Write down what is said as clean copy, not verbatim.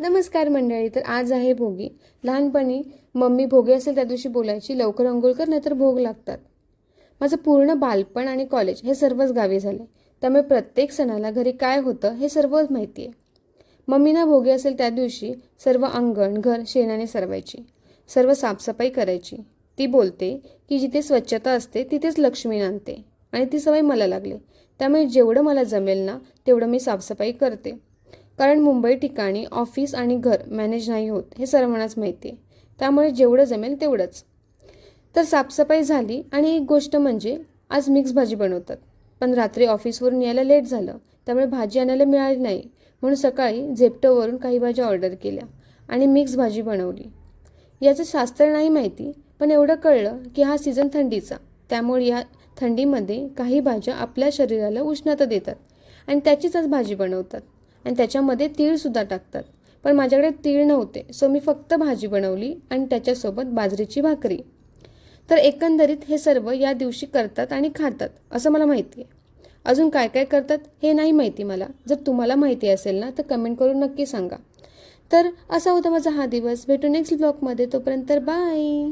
नमस्कार मंडळी. तर आज आहे भोगी. लहानपणी मम्मी भोगी असेल त्या दिवशी बोलायची, लवकर अंघोळ कर नाहीतर भोग लागतात. माझं पूर्ण बालपण आणि कॉलेज हे सर्वच गावी झाले, त्यामुळे प्रत्येक सणाला घरी काय होतं हे सर्वच माहिती आहे. मम्मीना भोगी असेल त्या दिवशी सर्व अंगण घर शेणाने सरवायची, सर्व साफसफाई करायची. ती बोलते की जिथे स्वच्छता असते तिथेच लक्ष्मी नांदते, आणि ती सवय मला लागली. त्यामुळे जेवढं मला जमेल ना तेवढं मी साफसफाई करते. कारण मुंबई ठिकाणी ऑफिस आणि घर मॅनेज नाही होत हे सर्वांनाच माहिती आहे. त्यामुळे जेवढं जमेल तेवढंच. तर साफसफाई झाली. आणि एक गोष्ट म्हणजे आज मिक्स भाजी बनवतात, पण रात्री ऑफिसवरून यायला लेट झालं, त्यामुळे भाजी आणायला मिळाली नाही. म्हणून सकाळी झेप्टोवरून काही भाज्या ऑर्डर केल्या आणि मिक्स भाजी बनवली. याचं शास्त्र नाही माहिती, पण एवढं कळलं की हा सीझन थंडीचा, त्यामुळे या थंडीमध्ये काही भाज्या आपल्या शरीराला उष्णता देतात आणि त्याचीच आज भाजी बनवतात. आणि त्याच्यामध्ये तीळसुद्धा टाकतात. पण माझ्याकडे तीळ नव्हते, सो मी फक्त भाजी बनवली आणि त्याच्यासोबत बाजरीची भाकरी. तर एकंदरीत हे सर्व या दिवशी करतात आणि खातात असं मला माहिती आहे. अजून काय काय करतात हे नाही माहिती मला. जर तुम्हाला माहिती असेल ना तर कमेंट करून नक्की सांगा. तर असा होता माझा हा दिवस. भेटू नेक्स्ट ब्लॉगमध्ये. तोपर्यंत बाय.